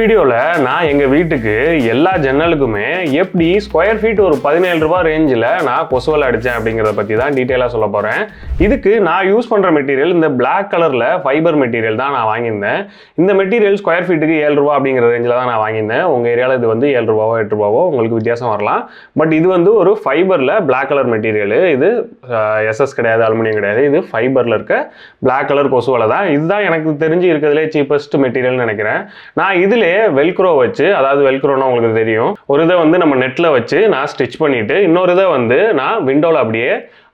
வீடியோல நான் எங்க வீட்டுக்கு எல்லா ஜன்னலுக்குமே எப்படி ஸ்கொயர் ஃபீட் ஒரு 17 ரூபாய் ரேஞ்சில் நான் கொசுவலை அடித்தேன் அப்படிங்கிறத பற்றி தான் டீட்டெயிலாக சொல்ல போகிறேன். இதுக்கு நான் யூஸ் பண்ணுற மெட்டீரியல் இந்த பிளாக் கலரில் ஃபைபர் மெட்டீரியல் தான் நான் வாங்கியிருந்தேன். இந்த மெட்டீரியல் ஸ்கொயர் ஃபீட்டுக்கு 7 ரூபா அப்படிங்கிற ரேஞ்சில் தான் நான் வாங்கியிருந்தேன். உங்கள் ஏரியாவில் இது வந்து 7 ரூபாவோ 8 ரூபாவோ உங்களுக்கு வித்தியாசம் வரலாம். பட் இது வந்து ஒரு ஃபைபரில் பிளாக் கலர் மெட்டீரியல். இது எஸ்எஸ் கிடையாது, அலுமினியம் கிடையாது. இது ஃபைபரில் இருக்க பிளாக் கலர் கொசுவலை தான். இதுதான் எனக்கு தெரிஞ்சு இருக்கிறதுலே சீப்பஸ்ட் மெட்டீரியல்னு நினைக்கிறேன். நான் இதிலே வெல்க்ரோ வச்சு, அதாவது வெல்க்ரோனா உங்களுக்கு தெரியும், ஒரு இதை வந்து நம்ம நெட்டில் வச்சு நான் ஸ்டிச் பண்ணிவிட்டு இன்னொரு இதை வந்து நான் விண்டோவில் அப்படியே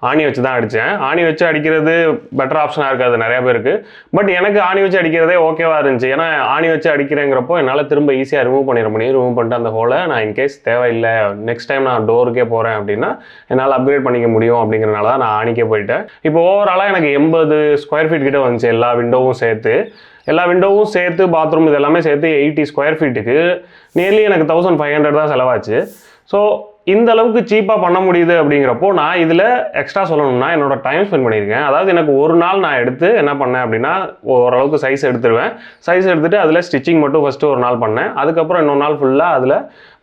ஆணி வச்சு தான் அடித்தேன். ஆணி வச்சு அடிக்கிறது பெட்டர் ஆப்ஷனாக இருக்காது நிறையா பேருக்கு. பட் எனக்கு ஆணி வச்சு அடிக்கிறதே ஓகேவாக இருந்துச்சு. ஏன்னா ஆணி வச்சு அடிக்கிறேங்கிறப்போ என்னால் திரும்ப ஈஸியாக ரிமூவ் பண்ணிட முடியும். ரிமூவ் பண்ணிட்டு அந்த ஹோலை நான் இன்கேஸ் தேவையில்லை, நெக்ஸ்ட் டைம் நான் டோருக்கே போகிறேன் அப்படின்னா என்னால் அப்கிரேட் பண்ணிக்க முடியும் அப்படிங்கிறனால தான் நான் ஆணிக்கே போயிட்டேன். இப்போ ஓவராலாக எனக்கு 80 ஸ்கொயர் ஃபீட் கிட்ட வந்துச்சு. எல்லா விண்டோவும் சேர்த்து பாத்ரூம் இது எல்லாமே சேர்த்து 80 ஸ்கொயர் ஃபீட்டுக்கு நியர்லி எனக்கு 1500 தான் செலவாச்சு. ஸோ இந்த அளவுக்கு சீப்பாக பண்ண முடியுது அப்படிங்கிறப்போ நான் இதில் எக்ஸ்ட்ரா சொல்லணும்னா என்னோட டைம் ஸ்பெண்ட் பண்ணியிருக்கேன். அதாவது எனக்கு ஒரு நாள் நான் எடுத்து என்ன பண்ணேன் அப்படின்னா, ஓரளவுக்கு சைஸ் எடுத்துருவேன். சைஸ் எடுத்துகிட்டு அதில் ஸ்டிச்சிங் மட்டும் ஃபஸ்ட்டு ஒரு நாள் பண்ணேன். அதுக்கப்புறம் இன்னொரு நாள் ஃபுல்லாக அதில்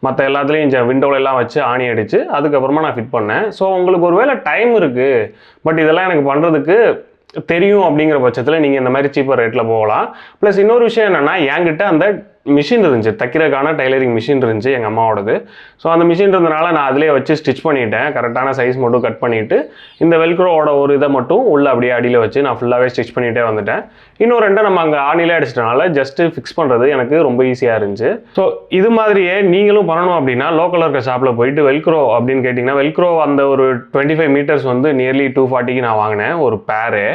மற்ற எல்லாத்துலேயும் விண்டோலெல்லாம் வச்சு ஆணி அடித்து அதுக்கப்புறமா நான் ஃபிட் பண்ணேன். ஸோ உங்களுக்கு ஒரு வேளை டைம் இருக்குது, பட் இதெல்லாம் எனக்கு பண்ணுறதுக்கு தெரியும் அப்படிங்கிற பட்சத்தில் நீங்கள் இந்த மாதிரி சீப்பர் ரேட்டில் போகலாம். ப்ளஸ் இன்னொரு விஷயம் என்னென்னா, என்கிட்ட அந்த மிஷின் இருந்துச்சு, தைக்கிறதுக்கான டைலரிங் மிஷின் இருந்துச்சு எங்கள் அம்மாவோடது. ஸோ அந்த மிஷின் இருந்தனால நான் அதிலே வச்சு ஸ்டிச் பண்ணிட்டேன். கரெக்டான சைஸ் மட்டும் கட் பண்ணிவிட்டு இந்த வெல்க்ரோவோட ஒரு இதை மட்டும் உள்ள அப்படியே அடியில் வச்சு நான் ஃபுல்லாகவே ஸ்டிச் பண்ணிகிட்டே வந்துட்டேன். இன்னும் ரெண்டை நம்ம அங்கே ஆணிலே அடிச்சிட்டனால ஜஸ்ட்டு ஃபிக்ஸ் பண்ணுறது எனக்கு ரொம்ப ஈஸியாக இருந்துச்சு. ஸோ இது மாதிரியே நீங்களும் பண்ணணும் அப்படின்னா லோக்கலில் இருக்க ஷாப்பில் போயிட்டு வெல்க்ரோ அப்படின்னு கேட்டிங்கன்னா, வெல்க்ரோ அந்த ஒரு 25 மீட்டர்ஸ் வந்து நியர்லி 240க்கு நான் வாங்கினேன் ஒரு பேரு.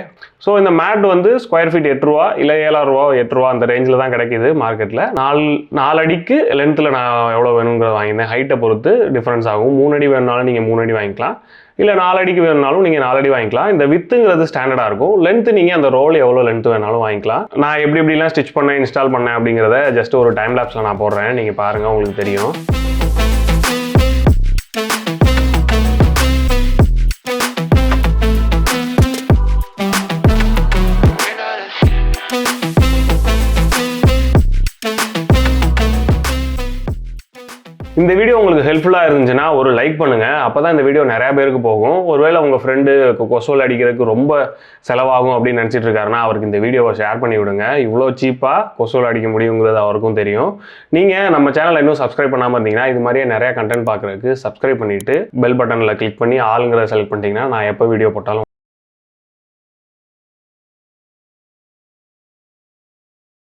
ஸோ இந்த மேட் வந்து ஸ்கொயர் ஃபீட் 8 ரூபா இல்லை 7 ரூபா 8 ரூபா அந்த ரேஞ்சில் தான் கிடைக்கிது மார்க்கெட்டில். 4 அடிக்கு லென்த்தில் நான் எவ்வளோ வேணுங்கிறத வாங்கியிருந்தேன். ஹைட்டை பொறுத்து டிஃப்ரென்ஸ் ஆகும். 3 அடி வேணுனாலும் நீங்கள் 3 அடி வாங்கிக்கலாம், இல்லை 4 அடிக்கு வேணுனாலும் நீங்கள் 4 அடி வாங்கிக்கலாம். இந்த வித்துங்கிறது ஸ்டாண்டர்டாக இருக்கும். லென்த்து நீங்கள் அந்த ரோல் எவ்வளோ லென்த்து வேணாலும் வாங்கிக்கலாம். நான் எப்படிலாம் ஸ்டிச் பண்ணேன், இன்ஸ்டால் பண்ணேன் அப்படிங்கிறத ஜஸ்ட் ஒரு டைம் லேப்ஸில் நான் போடுறேன், நீங்கள் பாருங்கள், உங்களுக்கு தெரியும். இந்த வீடியோ உங்களுக்கு ஹெல்ப்ஃபுல்லாக இருந்துச்சுன்னா ஒரு லைக் பண்ணுங்கள். அப்போ தான் இந்த வீடியோ நிறையா பேருக்கு போகும். ஒருவேளை உங்கள் ஃப்ரெண்டு கொசுவல் அடிக்கிறதுக்கு ரொம்ப செலவாகும் அப்படின்னு நினச்சிட்டு இருக்காருன்னா அவருக்கு இந்த வீடியோவை ஷேர் பண்ணி விடுங்க. இவ்வளோ சீப்பாக கொசுவல் அடிக்க முடியுங்கிறது அவருக்கும் தெரியும். நீங்கள் நம்ம சேனலை இன்னும் சப்ஸ்கிரைப் பண்ணாமல் இருந்தீங்கன்னா இது மாதிரியே நிறையா கண்டென்ட் பார்க்குறதுக்கு சப்ஸ்கிரைப் பண்ணிவிட்டு பெல் பட்டனில் கிளிக் பண்ணி ஆளுங்கிறத செலக்ட் பண்ணிட்டீங்கன்னா நான் எப்போ வீடியோ போட்டாலும்